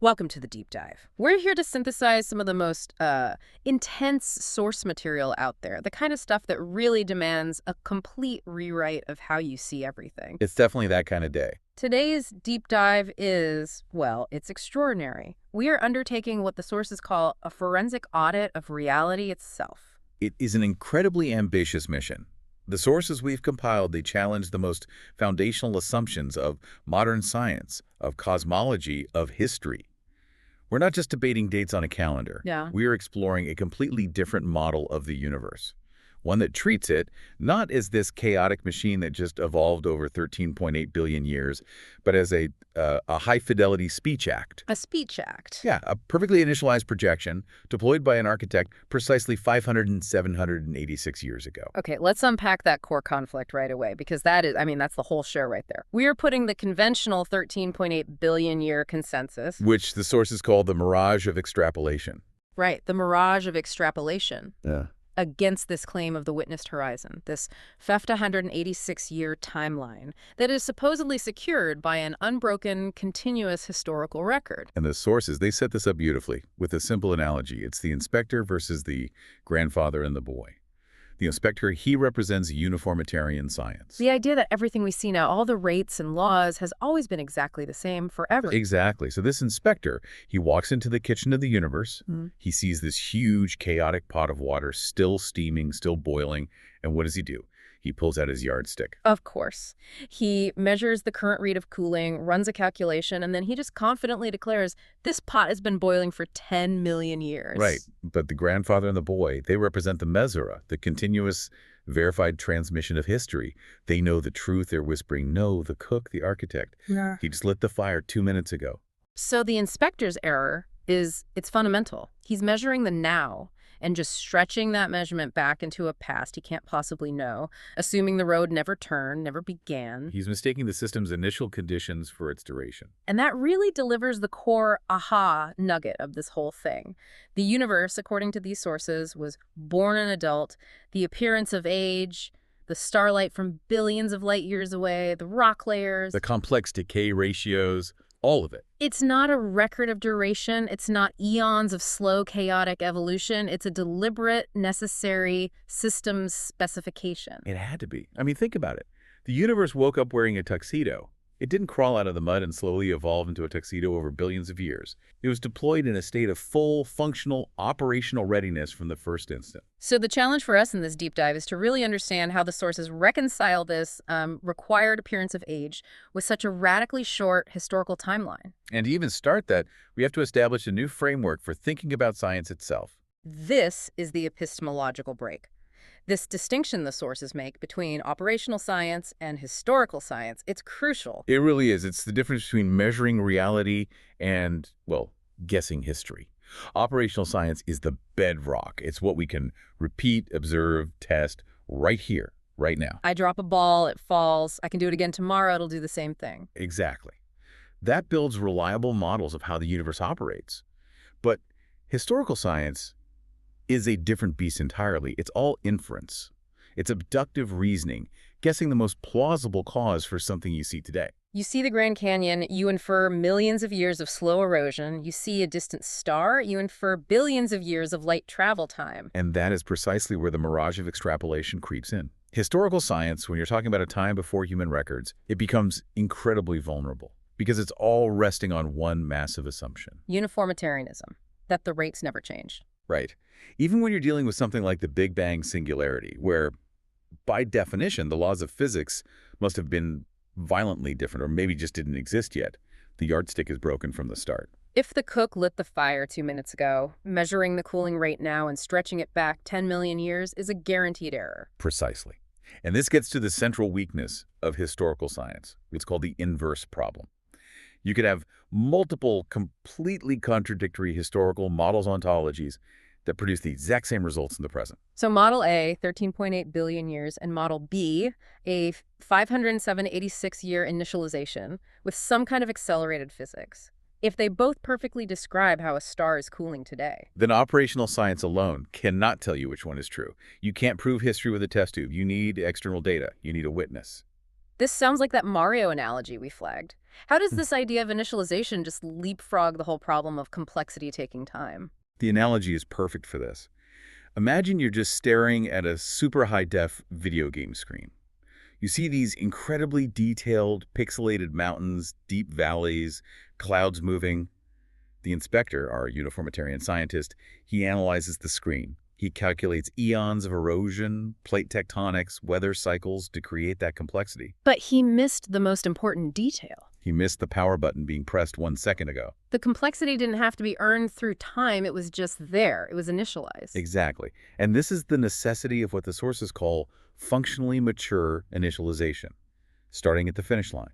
Welcome to the deep dive. We're here to synthesize some of the most intense source material out there, the kind of stuff that really demands a complete rewrite of how you see everything. It's definitely that kind of day. Today's deep dive is, well, it's extraordinary. We are undertaking what the sources call a forensic audit of reality itself. It is an incredibly ambitious mission. The sources we've compiled, they challenge the most foundational assumptions of modern science, of cosmology, of history. We're not just debating dates on a calendar. Yeah. We are exploring a completely different model of the universe. One that treats it not as this chaotic machine that just evolved over 13.8 billion years, but as a high-fidelity speech act. A speech act. Yeah, a perfectly initialized projection deployed by an architect precisely 500 and 786 years ago. Okay, let's unpack that core conflict right away, because that's the whole show right there. We are putting the conventional 13.8 billion year consensus. Which the sources call the mirage of extrapolation. Right, the mirage of extrapolation. Yeah. Against this claim of the witnessed horizon, this 586-year timeline that is supposedly secured by an unbroken, continuous historical record. And the sources, they set this up beautifully with a simple analogy. It's the inspector versus the grandfather and the boy. The inspector, he represents uniformitarian science. The idea that everything we see now, all the rates and laws, has always been exactly the same forever. Exactly. So this inspector, he walks into the kitchen of the universe. He sees this huge, chaotic pot of water still steaming, still boiling. And what does he do? He pulls out his yardstick. Of course. He measures the current rate of cooling, runs a calculation, and then he just confidently declares, this pot has been boiling for 10 million years. Right. But the grandfather and the boy, they represent the mesura, the continuous, verified transmission of history. They know the truth. They're whispering, no, the cook, the architect. Yeah. He just lit the fire 2 minutes ago. So the inspector's error it's fundamental. He's measuring the now and just stretching that measurement back into a past he can't possibly know, assuming the road never turned, never began. He's mistaking the system's initial conditions for its duration. And that really delivers the core aha nugget of this whole thing. The universe, according to these sources, was born an adult. The appearance of age, the starlight from billions of light years away, the rock layers. The complex decay ratios, all of it. It's not a record of duration. It's not eons of slow, chaotic evolution. It's a deliberate, necessary systems specification. It had to be. I mean, think about it. The universe woke up wearing a tuxedo. It didn't crawl out of the mud and slowly evolve into a tuxedo over billions of years. It was deployed in a state of full, functional, operational readiness from the first instant. So the challenge for us in this deep dive is to really understand how the sources reconcile this required appearance of age with such a radically short historical timeline. And to even start that, we have to establish a new framework for thinking about science itself. This is the epistemological break. This distinction the sources make between operational science and historical science, it's crucial. It really is. It's the difference between measuring reality and, well, guessing history. Operational science is the bedrock. It's what we can repeat, observe, test right here, right now. I drop a ball, it falls. I can do it again tomorrow, it'll do the same thing. Exactly. That builds reliable models of how the universe operates. But historical science is a different beast entirely. It's all inference. It's abductive reasoning, guessing the most plausible cause for something you see today. You see the Grand Canyon, you infer millions of years of slow erosion. You see a distant star, you infer billions of years of light travel time. And that is precisely where the mirage of extrapolation creeps in. Historical science, when you're talking about a time before human records, it becomes incredibly vulnerable because it's all resting on one massive assumption. Uniformitarianism, that the rates never change. Right. Even when you're dealing with something like the Big Bang singularity, where, by definition, the laws of physics must have been violently different or maybe just didn't exist yet, the yardstick is broken from the start. If the cook lit the fire 2 minutes ago, measuring the cooling rate now and stretching it back 10 million years is a guaranteed error. Precisely. And this gets to the central weakness of historical science. It's called the inverse problem. You could have multiple completely contradictory historical models ontologies that produce the exact same results in the present. So Model A, 13.8 billion years, and Model B, a 507.86-year initialization with some kind of accelerated physics. If they both perfectly describe how a star is cooling today, then operational science alone cannot tell you which one is true. You can't prove history with a test tube. You need external data. You need a witness. This sounds like that Mario analogy we flagged. How does Hmm. this idea of initialization just leapfrog the whole problem of complexity taking time? The analogy is perfect for this. Imagine you're just staring at a super high-def video game screen. You see these incredibly detailed, pixelated mountains, deep valleys, clouds moving. The inspector, our uniformitarian scientist, he analyzes the screen. He calculates eons of erosion, plate tectonics, weather cycles to create that complexity. But he missed the most important detail. He missed the power button being pressed 1 second ago. The complexity didn't have to be earned through time, it was just there. It was initialized. Exactly. And this is the necessity of what the sources call functionally mature initialization, starting at the finish line.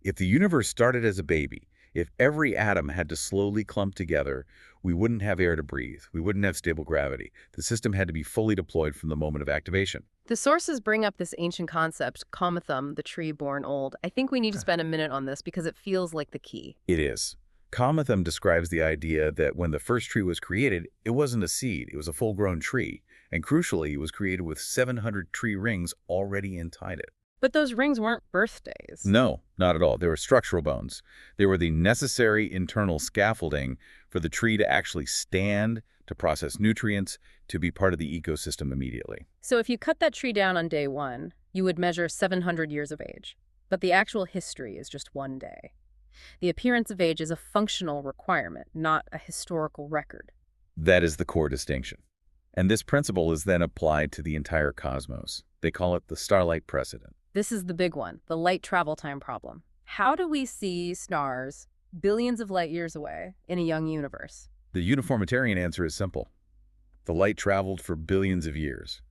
If the universe started as a baby, if every atom had to slowly clump together, we wouldn't have air to breathe. We wouldn't have stable gravity. The system had to be fully deployed from the moment of activation. The sources bring up this ancient concept, Comathum, the tree born old. I think we need to spend a minute on this because it feels like the key. It is. Comathum describes the idea that when the first tree was created, it wasn't a seed, it was a full-grown tree. And crucially, it was created with 700 tree rings already inside it. But those rings weren't birthdays. No, not at all. They were structural bones. They were the necessary internal scaffolding for the tree to actually stand, to process nutrients, to be part of the ecosystem immediately. So if you cut that tree down on day one, you would measure 700 years of age. But the actual history is just one day. The appearance of age is a functional requirement, not a historical record. That is the core distinction. And this principle is then applied to the entire cosmos. They call it the starlight precedent. This is the big one, the light travel time problem. How do we see stars billions of light years away in a young universe? The uniformitarian answer is simple. The light traveled for billions of years.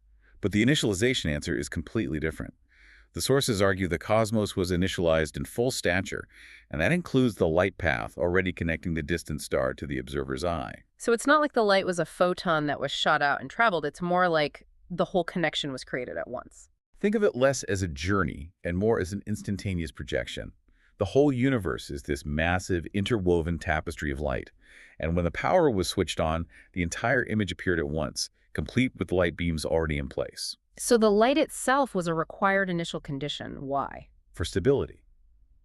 But the initialization answer is completely different. The sources argue the cosmos was initialized in full stature, and that includes the light path already connecting the distant star to the observer's eye. So it's not like the light was a photon that was shot out and traveled. It's more like the whole connection was created at once. Think of it less as a journey and more as an instantaneous projection. The whole universe is this massive, interwoven tapestry of light. And when the power was switched on, the entire image appeared at once, complete with the light beams already in place. So the light itself was a required initial condition. Why? For stability.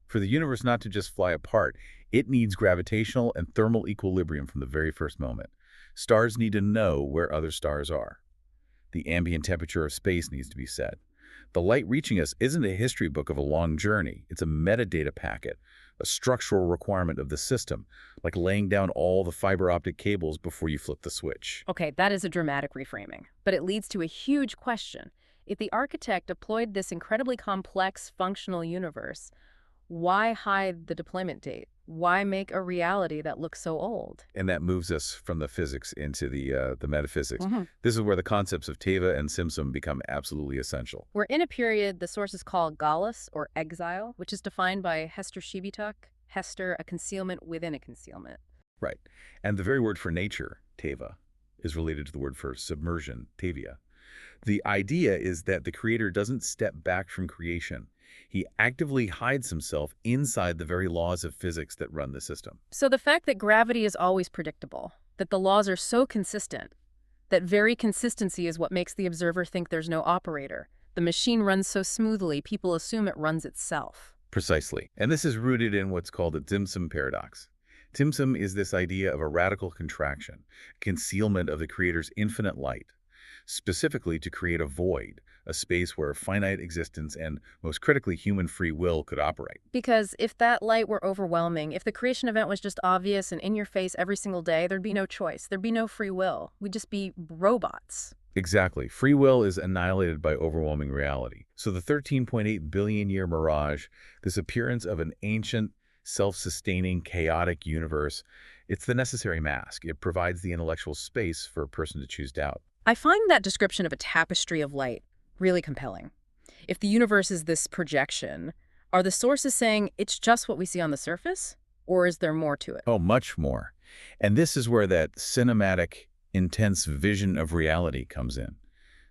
For the universe not to just fly apart, it needs gravitational and thermal equilibrium from the very first moment. Stars need to know where other stars are. The ambient temperature of space needs to be set. The light reaching us isn't a history book of a long journey. It's a metadata packet, a structural requirement of the system, like laying down all the fiber optic cables before you flip the switch. Okay, that is a dramatic reframing, but it leads to a huge question. If the architect deployed this incredibly complex functional universe, why hide the deployment date? Why make a reality that looks so old? And that moves us from the physics into the metaphysics. Mhm. This is where the concepts of teva and simsum become absolutely essential. We're in a period the sources call galus, or exile, which is defined by Hester Shibituk. Hester, a concealment within a concealment. Right. And the very word for nature, teva, is related to the word for submersion, tevia. The idea is that the creator doesn't step back from creation. He actively hides himself inside the very laws of physics that run the system. So the fact that gravity is always predictable, that the laws are so consistent, that very consistency is what makes the observer think there's no operator. The machine runs so smoothly, people assume it runs itself. Precisely. And this is rooted in what's called the Tzimtzum paradox. Tzimtzum is this idea of a radical contraction, concealment of the creator's infinite light, specifically to create a void, a space where finite existence and, most critically, human free will could operate. Because if that light were overwhelming, if the creation event was just obvious and in your face every single day, there'd be no choice. There'd be no free will. We'd just be robots. Exactly. Free will is annihilated by overwhelming reality. So the 13.8 billion year mirage, this appearance of an ancient, self-sustaining, chaotic universe, it's the necessary mask. It provides the intellectual space for a person to choose doubt. I find that description of a tapestry of light really compelling. If the universe is this projection, are the sources saying it's just what we see on the surface? Or is there more to it? Oh, much more. And this is where that cinematic, intense vision of reality comes in.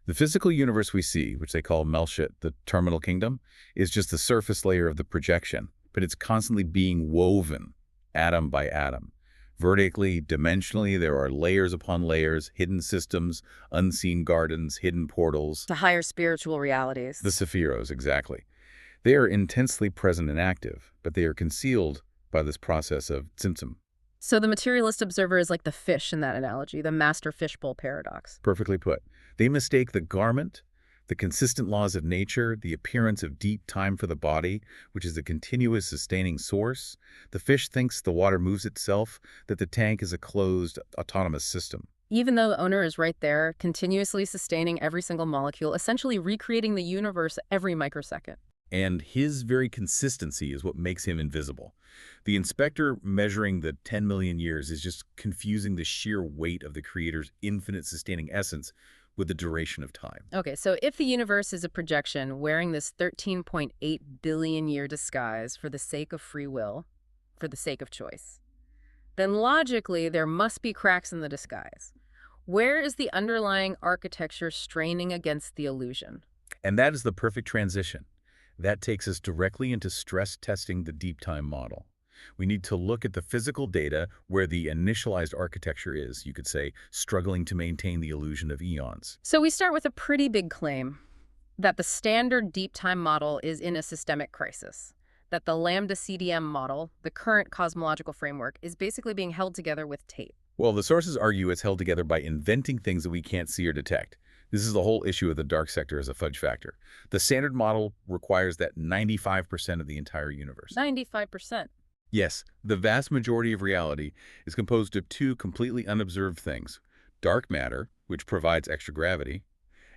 The physical universe we see, which they call Melchit, the terminal kingdom, is just the surface layer of the projection, but it's constantly being woven, atom by atom. Vertically, dimensionally, there are layers upon layers, hidden systems, unseen gardens, hidden portals. To higher spiritual realities. The Sephiros, exactly. They are intensely present and active, but they are concealed by this process of symptom. So the materialist observer is like the fish in that analogy, the master fishbowl paradox. Perfectly put. They mistake the garment, the consistent laws of nature, the appearance of deep time for the body, which is a continuous sustaining source. The fish thinks the water moves itself, that the tank is a closed, autonomous system. Even though the owner is right there, continuously sustaining every single molecule, essentially recreating the universe every microsecond. And his very consistency is what makes him invisible. The inspector measuring the 10 million years is just confusing the sheer weight of the creator's infinite sustaining essence with the duration of time. Okay, so if the universe is a projection wearing this 13.8 billion year disguise for the sake of free will, for the sake of choice, then logically there must be cracks in the disguise. Where is the underlying architecture straining against the illusion? And that is the perfect transition. That takes us directly into stress testing the deep time model. We need to look at the physical data where the initialized architecture is, you could say, struggling to maintain the illusion of eons. So we start with a pretty big claim that the standard deep time model is in a systemic crisis, that the lambda CDM model, the current cosmological framework, is basically being held together with tape. Well, the sources argue it's held together by inventing things that we can't see or detect. This is the whole issue of the dark sector as a fudge factor. The standard model requires that 95% of the entire universe. 95%. Yes, the vast majority of reality is composed of two completely unobserved things: dark matter, which provides extra gravity,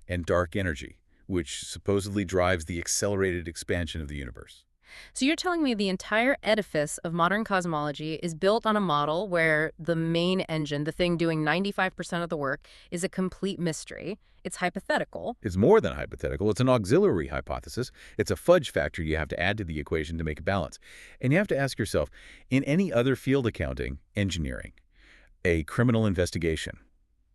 and dark energy, which supposedly drives the accelerated expansion of the universe. So you're telling me the entire edifice of modern cosmology is built on a model where the main engine, the thing doing 95% of the work, is a complete mystery. It's hypothetical. It's more than hypothetical. It's an auxiliary hypothesis. It's a fudge factor you have to add to the equation to make it balance. And you have to ask yourself, in any other field, accounting, engineering, a criminal investigation,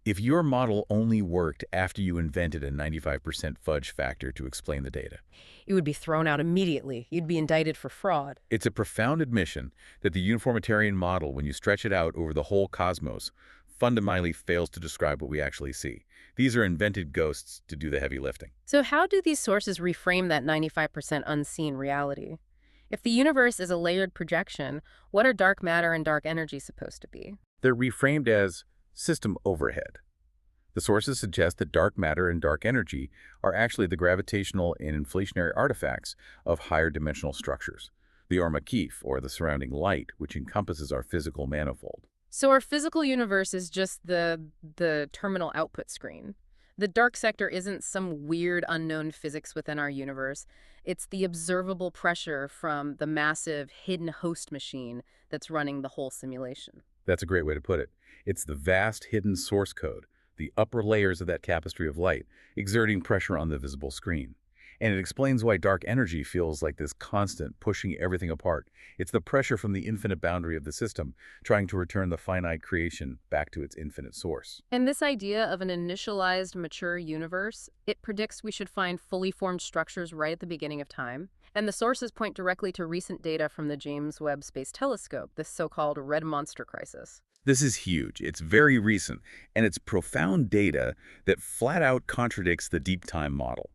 if your model only worked after you invented a 95% fudge factor to explain the data, It would be thrown out immediately. You'd be indicted for fraud. it's a profound admission that the uniformitarian model, when you stretch it out over the whole cosmos, fundamentally fails to describe what we actually see. These are invented ghosts to do the heavy lifting. So how do these sources reframe that 95% unseen reality? If the universe is a layered projection, what are dark matter and dark energy supposed to be? They're reframed as system overhead. The sources suggest that dark matter and dark energy are actually the gravitational and inflationary artifacts of higher dimensional structures, the Ormakif, or the surrounding light, which encompasses our physical manifold. So our physical universe is just the terminal output screen. The dark sector isn't some weird unknown physics within our universe. It's the observable pressure from the massive hidden host machine that's running the whole simulation. That's a great way to put it. It's the vast hidden source code, the upper layers of that tapestry of light, exerting pressure on the visible screen. And it explains why dark energy feels like this constant pushing everything apart. It's the pressure from the infinite boundary of the system, trying to return the finite creation back to its infinite source. And this idea of an initialized, mature universe, it predicts we should find fully formed structures right at the beginning of time. And the sources point directly to recent data from the James Webb Space Telescope, this so-called red monster crisis. This is huge. It's very recent, and it's profound data that flat out contradicts the deep time model.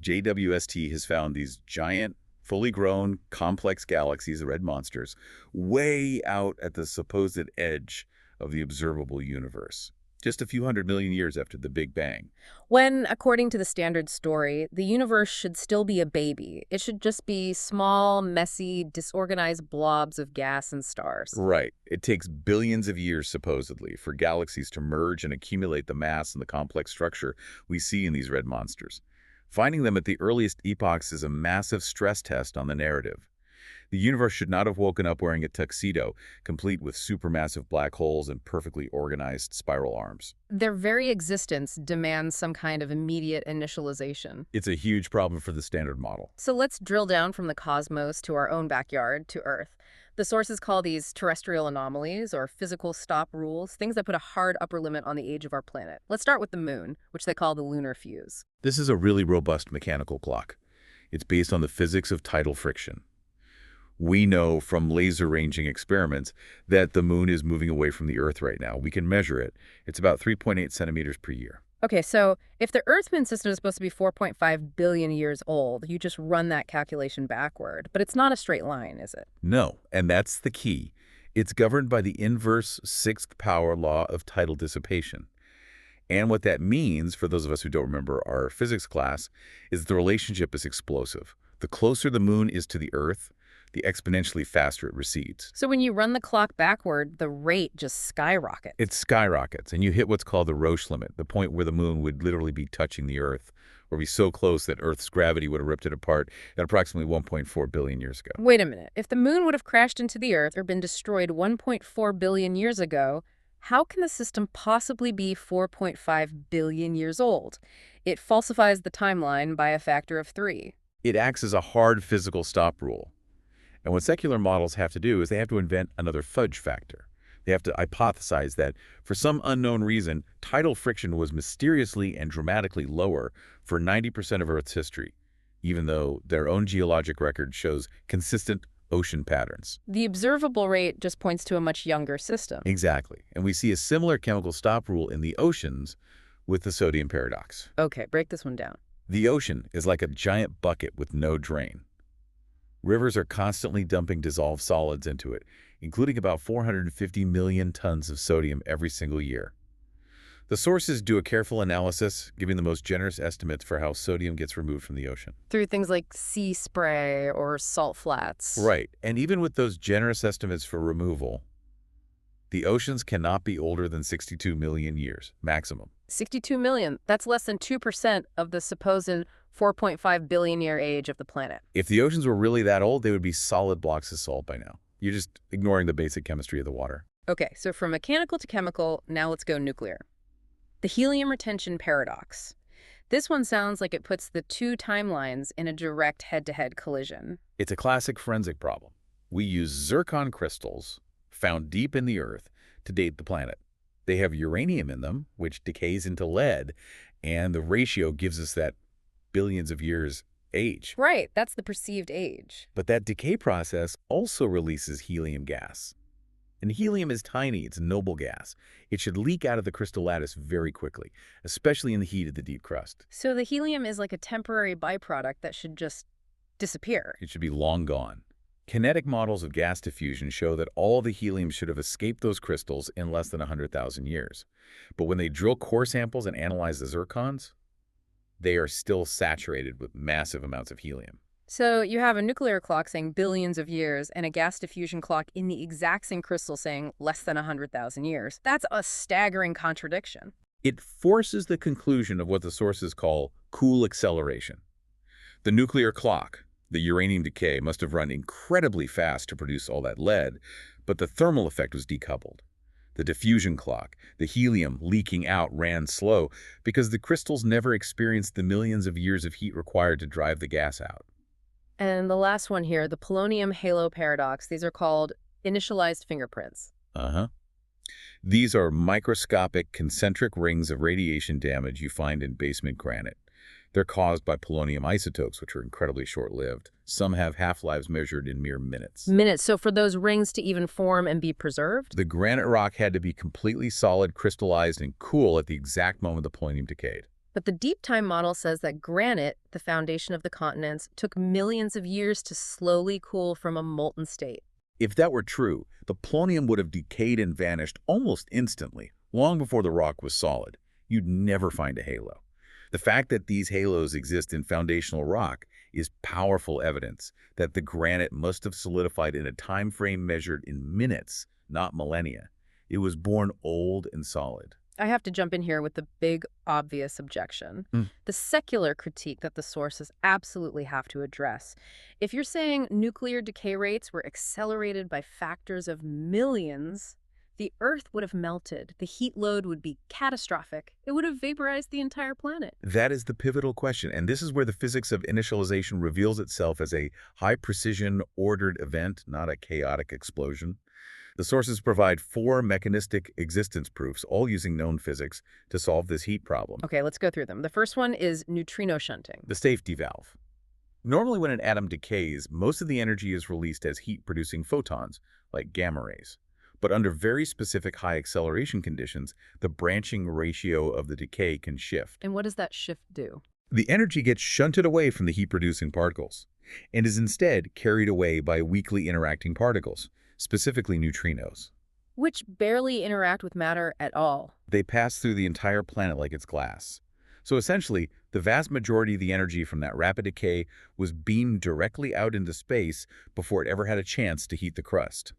JWST has found these giant, fully grown, complex galaxies, the red monsters, way out at the supposed edge of the observable universe, just a few 100 million years after the Big Bang. When, according to the standard story, the universe should still be a baby. It should just be small, messy, disorganized blobs of gas and stars. Right. It takes billions of years, supposedly, for galaxies to merge and accumulate the mass and the complex structure we see in these red monsters. Finding them at the earliest epochs is a massive stress test on the narrative. The universe should not have woken up wearing a tuxedo, complete with supermassive black holes and perfectly organized spiral arms. Their very existence demands some kind of immediate initialization. It's a huge problem for the standard model. So let's drill down from the cosmos to our own backyard, to Earth. The sources call these terrestrial anomalies or physical stop rules, things that put a hard upper limit on the age of our planet. Let's start with the moon, which they call the lunar fuse. This is a really robust mechanical clock. It's based on the physics of tidal friction. We know from laser ranging experiments that the moon is moving away from the Earth right now. We can measure it. It's about 3.8 centimeters per year. Okay, so if the Earth-Moon system is supposed to be 4.5 billion years old, you just run that calculation backward. But it's not a straight line, is it? No, and that's the key. It's governed by the inverse sixth power law of tidal dissipation. And what that means, for those of us who don't remember our physics class, is the relationship is explosive. The closer the moon is to the Earth, the exponentially faster it recedes. So when you run the clock backward, the rate just skyrockets. It skyrockets, and you hit what's called the Roche limit, the point where the moon would literally be touching the Earth, or be so close that Earth's gravity would have ripped it apart at approximately 1.4 billion years ago. Wait a minute. If the moon would have crashed into the Earth or been destroyed 1.4 billion years ago, how can the system possibly be 4.5 billion years old? It falsifies the timeline by a factor of 3. It acts as a hard physical stop rule. And what secular models have to do is they have to invent another fudge factor. They have to hypothesize that, for some unknown reason, tidal friction was mysteriously and dramatically lower for 90% of Earth's history, even though their own geologic record shows consistent ocean patterns. The observable rate just points to a much younger system. Exactly. And we see a similar chemical stop rule in the oceans with the sodium paradox. Okay, break this one down. The ocean is like a giant bucket with no drain. Rivers are constantly dumping dissolved solids into it, including about 450 million tons of sodium every single year. The sources do a careful analysis, giving the most generous estimates for how sodium gets removed from the ocean. Through things like sea spray or salt flats. Right, and even with those generous estimates for removal, the oceans cannot be older than 62 million years, maximum. 62 million. That's less than 2% of the supposed 4.5 billion year age of the planet. If the oceans were really that old, they would be solid blocks of salt by now. You're just ignoring the basic chemistry of the water. Okay, so from mechanical to chemical, now let's go nuclear. The helium retention paradox. This one sounds like it puts the two timelines in a direct head-to-head collision. It's a classic forensic problem. We use zircon crystals found deep in the Earth to date the planet. They have uranium in them, which decays into lead, and the ratio gives us that billions of years age. Right, that's the perceived age. But that decay process also releases helium gas. And helium is tiny, it's a noble gas. It should leak out of the crystal lattice very quickly, especially in the heat of the deep crust. So the helium is like a temporary byproduct that should just disappear. It should be long gone. Kinetic models of gas diffusion show that all the helium should have escaped those crystals in less than 100,000 years. But when they drill core samples and analyze the zircons, they are still saturated with massive amounts of helium. So you have a nuclear clock saying billions of years and a gas diffusion clock in the exact same crystal saying less than 100,000 years. That's a staggering contradiction. It forces the conclusion of what the sources call cool acceleration. The nuclear clock, the uranium decay, must have run incredibly fast to produce all that lead, but the thermal effect was decoupled. The diffusion clock, the helium leaking out, ran slow because the crystals never experienced the millions of years of heat required to drive the gas out. And the last one here, the polonium halo paradox. These are called initialized fingerprints. These are microscopic concentric rings of radiation damage you find in basement granite. They're caused by polonium isotopes, which are incredibly short-lived. Some have half-lives measured in mere minutes. Minutes. So for those rings to even form and be preserved? The granite rock had to be completely solid, crystallized, and cool at the exact moment the polonium decayed. But the deep time model says that granite, the foundation of the continents, took millions of years to slowly cool from a molten state. If that were true, the polonium would have decayed and vanished almost instantly, long before the rock was solid. You'd never find a halo. The fact that these halos exist in foundational rock is powerful evidence that the granite must have solidified in a time frame measured in minutes, not millennia. It was born old and solid. I have to jump in here with the big, obvious objection. The secular critique that the sources absolutely have to address. If you're saying nuclear decay rates were accelerated by factors of millions, the Earth would have melted. The heat load would be catastrophic. It would have vaporized the entire planet. That is the pivotal question, and this is where the physics of initialization reveals itself as a high-precision, ordered event, not a chaotic explosion. The sources provide 4 mechanistic existence proofs, all using known physics, to solve this heat problem. Okay, let's go through them. The first one is neutrino shunting. The safety valve. Normally when an atom decays, most of the energy is released as heat-producing photons, like gamma rays. But under very specific high acceleration conditions, the branching ratio of the decay can shift. And what does that shift do? The energy gets shunted away from the heat-producing particles and is instead carried away by weakly interacting particles, specifically neutrinos. Which barely interact with matter at all. They pass through the entire planet like it's glass. So essentially, the vast majority of the energy from that rapid decay was beamed directly out into space before it ever had a chance to heat the crust.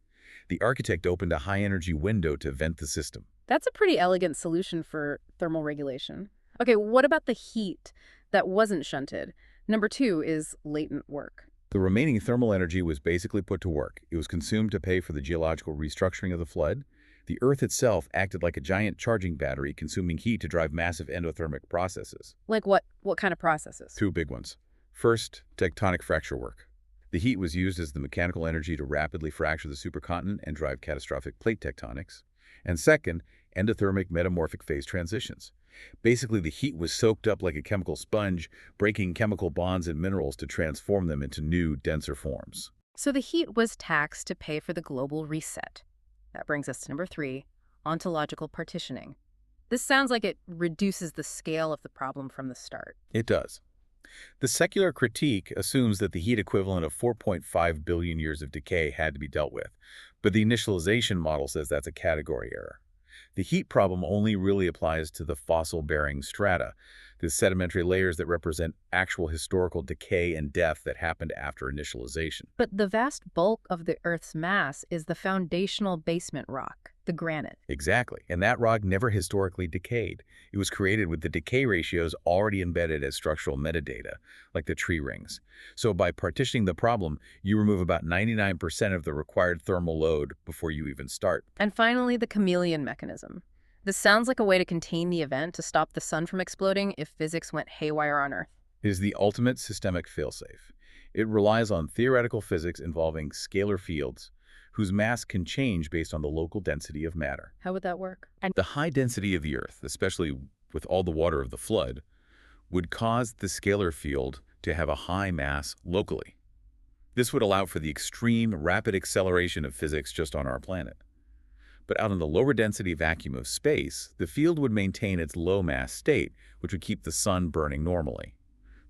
The architect opened a high-energy window to vent the system. That's a pretty elegant solution for thermal regulation. Okay, what about the heat that wasn't shunted? Number 2 is latent work. The remaining thermal energy was basically put to work. It was consumed to pay for the geological restructuring of the flood. The Earth itself acted like a giant charging battery, consuming heat to drive massive endothermic processes. Like what? What kind of processes? 2 big ones. First, tectonic fracture work. The heat was used as the mechanical energy to rapidly fracture the supercontinent and drive catastrophic plate tectonics. And second, endothermic metamorphic phase transitions. Basically, the heat was soaked up like a chemical sponge, breaking chemical bonds in minerals to transform them into new, denser forms. So the heat was taxed to pay for the global reset. That brings us to number 3, ontological partitioning. This sounds like it reduces the scale of the problem from the start. It does. The secular critique assumes that the heat equivalent of 4.5 billion years of decay had to be dealt with, but the initialization model says that's a category error. The heat problem only really applies to the fossil-bearing strata, the sedimentary layers that represent actual historical decay and death that happened after initialization. But the vast bulk of the Earth's mass is the foundational basement rock, the granite. Exactly, and that rock never historically decayed. It was created with the decay ratios already embedded as structural metadata, like the tree rings. So by partitioning the problem, you remove about 99% of the required thermal load before you even start. And finally, the chameleon mechanism. This sounds like a way to contain the event to stop the sun from exploding if physics went haywire on Earth. It is the ultimate systemic failsafe. It relies on theoretical physics involving scalar fields, whose mass can change based on the local density of matter. How would that work? The high density of the Earth, especially with all the water of the flood, would cause the scalar field to have a high mass locally. This would allow for the extreme, rapid acceleration of physics just on our planet. But out in the lower density vacuum of space, the field would maintain its low mass state, which would keep the sun burning normally.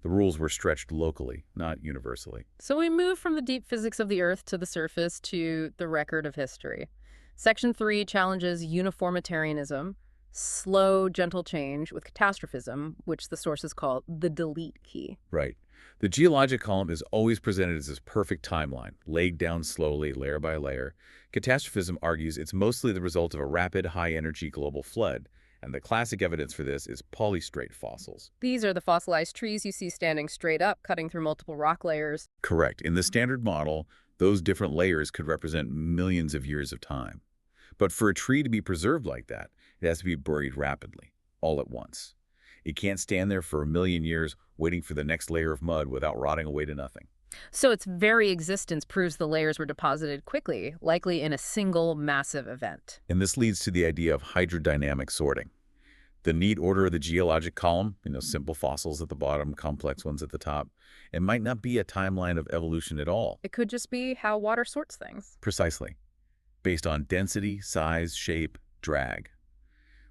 The rules were stretched locally, not universally. So we move from the deep physics of the Earth to the surface to the record of history. Section 3 challenges uniformitarianism, slow, gentle change, with catastrophism, which the sources call the delete key. Right. The geologic column is always presented as this perfect timeline, laid down slowly, layer by layer. Catastrophism argues it's mostly the result of a rapid, high-energy global flood, and the classic evidence for this is polystrate fossils. These are the fossilized trees you see standing straight up, cutting through multiple rock layers. Correct. In the standard model, those different layers could represent millions of years of time. But for a tree to be preserved like that, it has to be buried rapidly, all at once. It can't stand there for a million years waiting for the next layer of mud without rotting away to nothing. So its very existence proves the layers were deposited quickly, likely in a single massive event. And this leads to the idea of hydrodynamic sorting. The neat order of the geologic column, simple fossils at the bottom, complex ones at the top, it might not be a timeline of evolution at all. It could just be how water sorts things. Precisely. Based on density, size, shape, drag.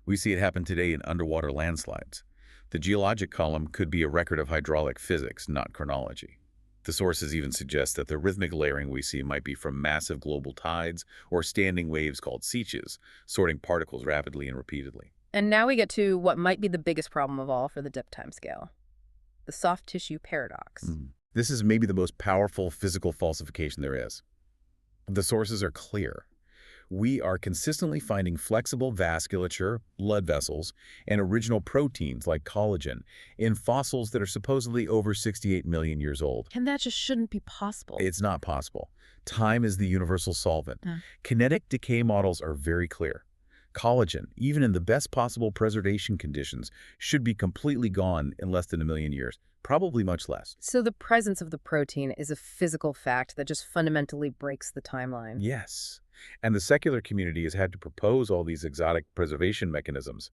We see it happen today in underwater landslides. The geologic column could be a record of hydraulic physics, not chronology. The sources even suggest that the rhythmic layering we see might be from massive global tides or standing waves called seiches, sorting particles rapidly and repeatedly. And now we get to what might be the biggest problem of all for the dip timescale, the soft tissue paradox. This is maybe the most powerful physical falsification there is. The sources are clear. We are consistently finding flexible vasculature, blood vessels, and original proteins like collagen in fossils that are supposedly over 68 million years old. And that just shouldn't be possible. It's not possible. Time is the universal solvent. Kinetic decay models are very clear. Collagen, even in the best possible preservation conditions, should be completely gone in less than a million years, probably much less. So the presence of the protein is a physical fact that just fundamentally breaks the timeline. Yes. And the secular community has had to propose all these exotic preservation mechanisms,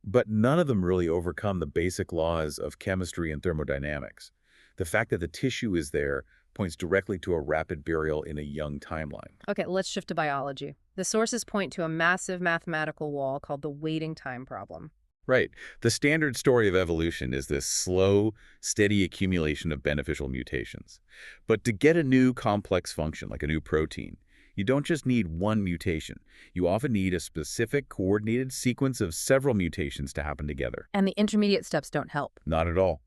but none of them really overcome the basic laws of chemistry and thermodynamics. The fact that the tissue is there points directly to a rapid burial in a young timeline. Okay, let's shift to biology. The sources point to a massive mathematical wall called the waiting time problem. Right. The standard story of evolution is this slow, steady accumulation of beneficial mutations. But to get a new complex function, like a new protein, you don't just need one mutation. You often need a specific coordinated sequence of several mutations to happen together. And the intermediate steps don't help. Not at all.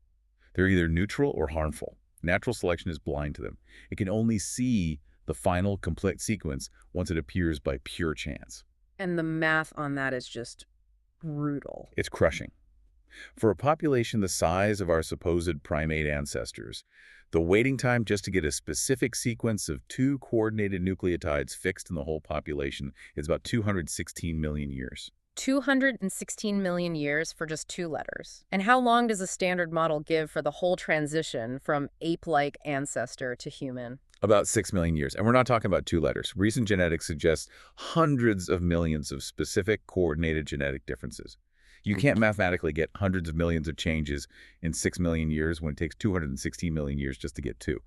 They're either neutral or harmful. Natural selection is blind to them. It can only see the final complete sequence once it appears by pure chance. And the math on that is just brutal. It's crushing. For a population the size of our supposed primate ancestors, the waiting time just to get a specific sequence of two coordinated nucleotides fixed in the whole population is about 216 million years. 216 million years for just two letters. And how long does a standard model give for the whole transition from ape-like ancestor to human? About 6 million years. And we're not talking about two letters. Recent genetics suggests hundreds of millions of specific coordinated genetic differences. You can't mathematically get hundreds of millions of changes in 6 million years when it takes 216 million years just to get two.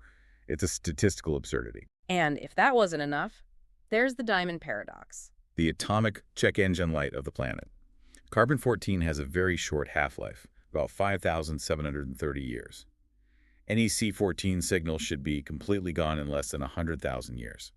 It's a statistical absurdity. And if that wasn't enough, there's the diamond paradox. The atomic check engine light of the planet. Carbon-14 has a very short half-life, about 5,730 years. Any C14 signal should be completely gone in less than 100,000 years.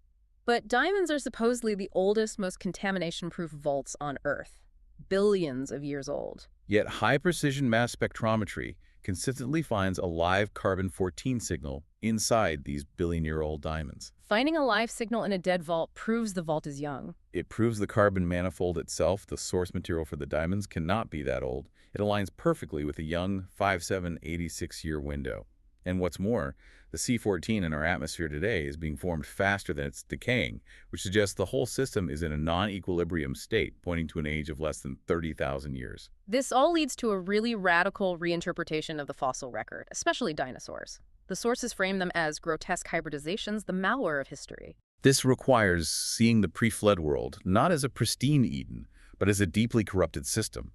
But diamonds are supposedly the oldest, most contamination-proof vaults on Earth. Billions of years old. Yet high-precision mass spectrometry consistently finds a live carbon-14 signal inside these billion-year-old diamonds. Finding a live signal in a dead vault proves the vault is young. It proves the carbon manifold itself, the source material for the diamonds, cannot be that old. It aligns perfectly with a young 5,786-year window. And what's more, the C14 in our atmosphere today is being formed faster than it's decaying, which suggests the whole system is in a non-equilibrium state, pointing to an age of less than 30,000 years. This all leads to a really radical reinterpretation of the fossil record, especially dinosaurs. The sources frame them as grotesque hybridizations, the malware of history. This requires seeing the pre-flood world not as a pristine Eden, but as a deeply corrupted system.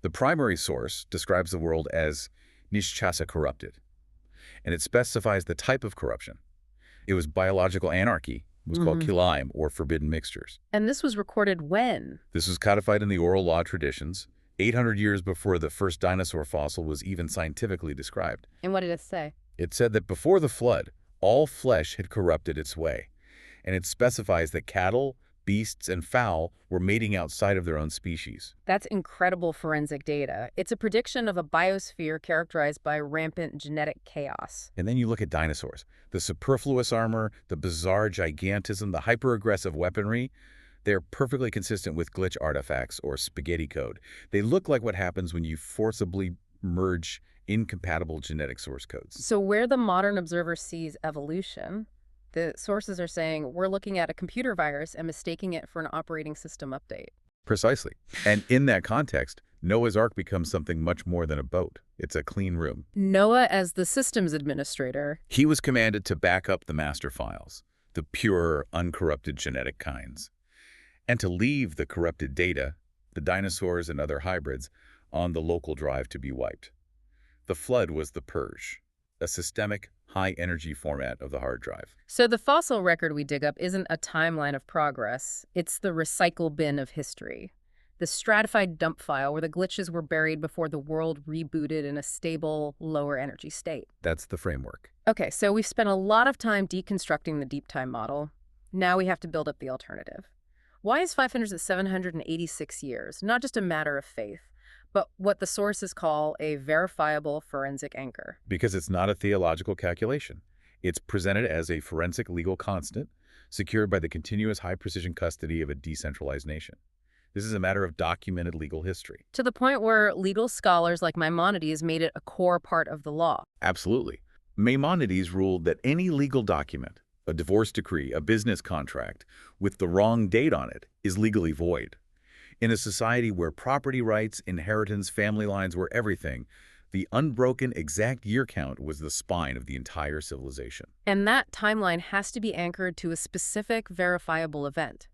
The primary source describes the world as nischasa corrupted, and it specifies the type of corruption. It was biological anarchy. It was called kilaim, or forbidden mixtures. And this was recorded when? This was codified in the oral law traditions, 800 years before the first dinosaur fossil was even scientifically described. And what did it say? It said that before the flood, all flesh had corrupted its way, and it specifies that cattle, beasts, and fowl were mating outside of their own species. That's incredible forensic data. It's a prediction of a biosphere characterized by rampant genetic chaos. And then you look at dinosaurs. The superfluous armor, the bizarre gigantism, the hyper-aggressive weaponry, they're perfectly consistent with glitch artifacts or spaghetti code. They look like what happens when you forcibly merge incompatible genetic source codes. So where the modern observer sees evolution, the sources are saying we're looking at a computer virus and mistaking it for an operating system update. Precisely. And in that context, Noah's Ark becomes something much more than a boat. It's a clean room. Noah, as the systems administrator, He was commanded to back up the master files, the pure, uncorrupted genetic kinds, and to leave the corrupted data, the dinosaurs and other hybrids, on the local drive to be wiped. The flood was the purge, a systemic, high-energy format of the hard drive. So the fossil record we dig up isn't a timeline of progress. It's the recycle bin of history. The stratified dump file where the glitches were buried before the world rebooted in a stable, lower energy state. That's the framework. Okay, so we've spent a lot of time deconstructing the deep time model. Now we have to build up the alternative. Why is 500 to 786 years not just a matter of faith, but what the sources call a verifiable forensic anchor? Because it's not a theological calculation. It's presented as a forensic legal constant, secured by the continuous high-precision custody of a decentralized nation. This is a matter of documented legal history. To the point where legal scholars like Maimonides made it a core part of the law. Absolutely. Maimonides ruled that any legal document, a divorce decree, a business contract, with the wrong date on it is legally void. In a society where property rights, inheritance, family lines were everything, the unbroken exact year count was the spine of the entire civilization. And that timeline has to be anchored to a specific verifiable event.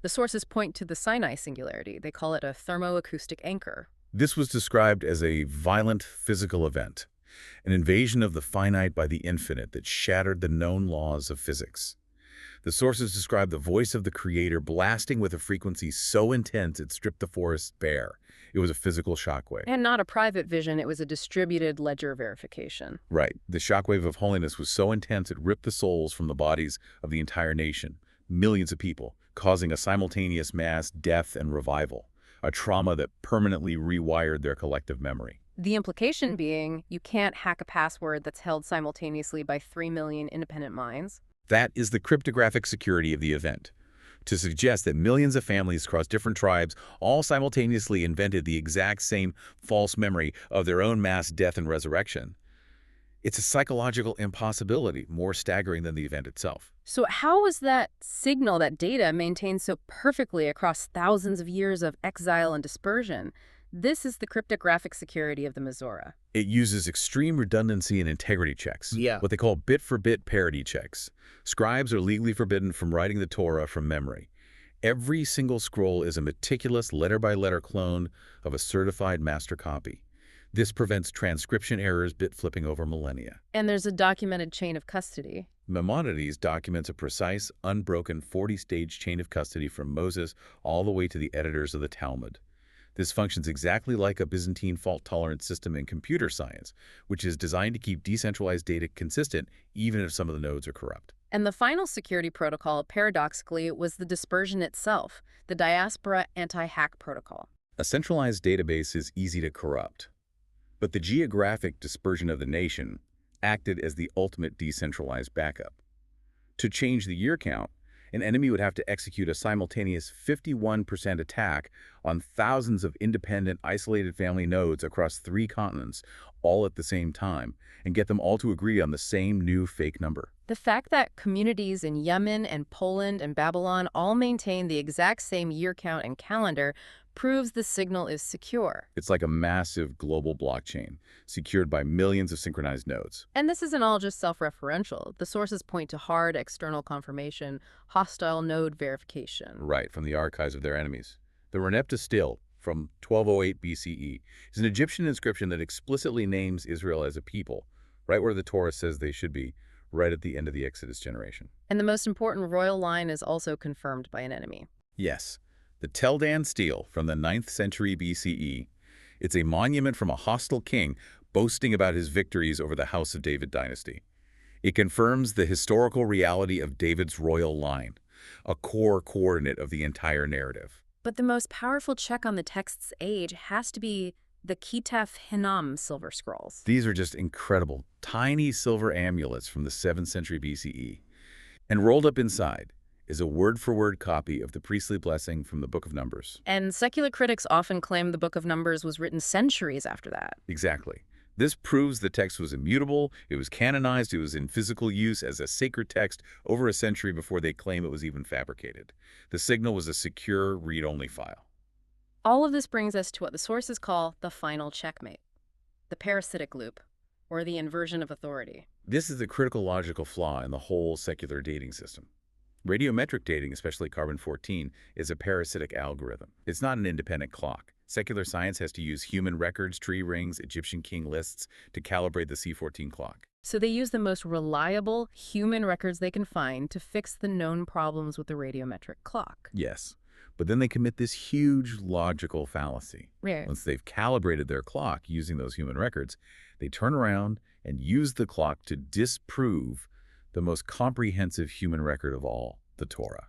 The sources point to the Sinai singularity. They call it a thermoacoustic anchor. This was described as a violent physical event. an invasion of the finite by the infinite that shattered the known laws of physics. The sources describe the voice of the creator blasting with a frequency so intense it stripped the forest bare. It was a physical shockwave. And not a private vision, it was a distributed ledger verification. Right. The shockwave of holiness was so intense it ripped the souls from the bodies of the entire nation, millions of people, causing a simultaneous mass death and revival, a trauma that permanently rewired their collective memory. The implication being, you can't hack a password that's held simultaneously by 3 million independent minds. That is the cryptographic security of the event. To suggest that millions of families across different tribes all simultaneously invented the exact same false memory of their own mass death and resurrection. It's a psychological impossibility, more staggering than the event itself. So how was that signal, that data, maintained so perfectly across thousands of years of exile and dispersion? This is the cryptographic security of the Mizora. It uses extreme redundancy and integrity checks, what they call bit-for-bit parity checks. Scribes are legally forbidden from writing the Torah from memory. Every single scroll is a meticulous letter-by-letter clone of a certified master copy. This prevents transcription errors bit-flipping over millennia. And there's a documented chain of custody. Maimonides documents a precise, unbroken 40-stage chain of custody from Moses all the way to the editors of the Talmud. This functions exactly like a Byzantine fault-tolerant system in computer science, which is designed to keep decentralized data consistent even if some of the nodes are corrupt. And the final security protocol, paradoxically, was the dispersion itself, the diaspora anti-hack protocol. A centralized database is easy to corrupt, but the geographic dispersion of the nation acted as the ultimate decentralized backup. To change the year count, an enemy would have to execute a simultaneous 51% attack on thousands of independent, isolated family nodes across 3 continents, all at the same time, and get them all to agree on the same new fake number. The fact that communities in Yemen and Poland and Babylon all maintain the exact same year count and calendar proves the signal is secure. It's like a massive global blockchain, secured by millions of synchronized nodes. And this isn't all just self-referential. The sources point to hard external confirmation, hostile node verification. Right, from the archives of their enemies. The Renepta Still, from 1208 BCE, is an Egyptian inscription that explicitly names Israel as a people, right where the Torah says they should be, right at the end of the Exodus generation. And the most important royal line is also confirmed by an enemy. Yes. The Tel Dan Stele from the 9th century BCE. It's a monument from a hostile king boasting about his victories over the House of David dynasty. It confirms the historical reality of David's royal line, a core coordinate of the entire narrative. But the most powerful check on the text's age has to be the Kitef Hinnom silver scrolls. These are just incredible, tiny silver amulets from the 7th century BCE. And rolled up inside is a word-for-word copy of the priestly blessing from the Book of Numbers. And secular critics often claim the Book of Numbers was written centuries after that. Exactly. This proves the text was immutable, it was canonized, it was in physical use as a sacred text over a century before they claim it was even fabricated. The signal was a secure, read-only file. All of this brings us to what the sources call the final checkmate, the parasitic loop, or the inversion of authority. This is the critical logical flaw in the whole secular dating system. Radiometric dating, especially carbon-14, is a parasitic algorithm. It's not an independent clock. Secular science has to use human records, tree rings, Egyptian king lists to calibrate the C14 clock. So they use the most reliable human records they can find to fix the known problems with the radiometric clock. Yes, but then they commit this huge logical fallacy. Right. Once they've calibrated their clock using those human records, they turn around and use the clock to disprove the most comprehensive human record of all, the Torah.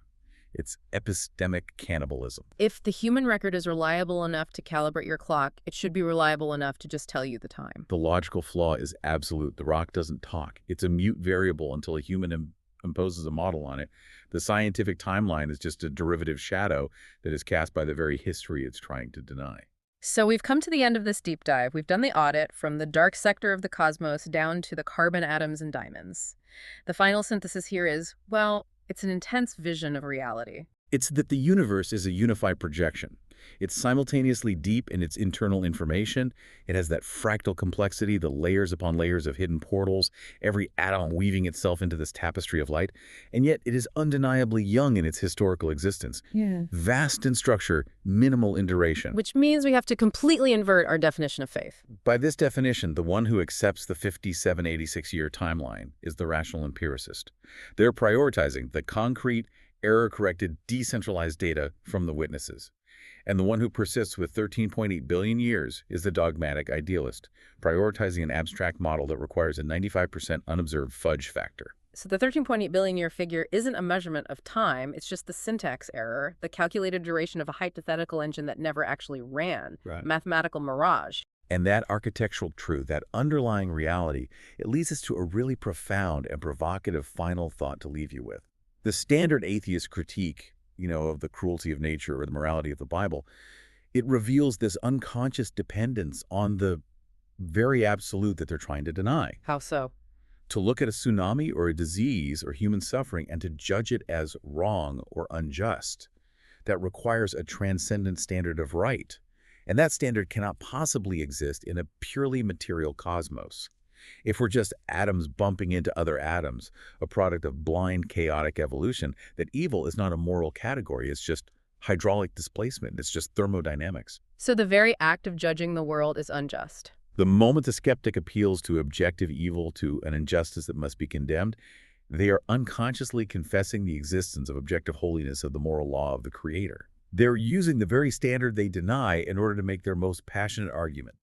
It's epistemic cannibalism. If the human record is reliable enough to calibrate your clock, it should be reliable enough to just tell you the time. The logical flaw is absolute. The rock doesn't talk. It's a mute variable until a human imposes a model on it. The scientific timeline is just a derivative shadow that is cast by the very history it's trying to deny. So we've come to the end of this deep dive. We've done the audit from the dark sector of the cosmos down to the carbon atoms and diamonds. The final synthesis here is, well, it's an intense vision of reality. It's that the universe is a unified projection, It's simultaneously deep in its internal information. It has that fractal complexity, the layers upon layers of hidden portals, every atom weaving itself into this tapestry of light. And yet it is undeniably young in its historical existence. Yeah. Vast in structure, minimal in duration. Which means we have to completely invert our definition of faith. By this definition, the one who accepts the 5786-year timeline is the rational empiricist. They're prioritizing the concrete, error-corrected, decentralized data from the witnesses. And the one who persists with 13.8 billion years is the dogmatic idealist, prioritizing an abstract model that requires a 95% unobserved fudge factor. So the 13.8 billion year figure isn't a measurement of time, it's just the syntax error, the calculated duration of a hypothetical engine that never actually ran, Right. mathematical mirage. And that architectural truth, that underlying reality, it leads us to a really profound and provocative final thought to leave you with. The standard atheist critique, of the cruelty of nature or the morality of the Bible, it reveals this unconscious dependence on the very absolute that they're trying to deny. How so? To look at a tsunami or a disease or human suffering and to judge it as wrong or unjust, that requires a transcendent standard of right. And that standard cannot possibly exist in a purely material cosmos. If we're just atoms bumping into other atoms, a product of blind, chaotic evolution, that evil is not a moral category, it's just hydraulic displacement, it's just thermodynamics. So the very act of judging the world is unjust. The moment the skeptic appeals to objective evil, to an injustice that must be condemned, they are unconsciously confessing the existence of objective holiness of the moral law of the Creator. They're using the very standard they deny in order to make their most passionate argument.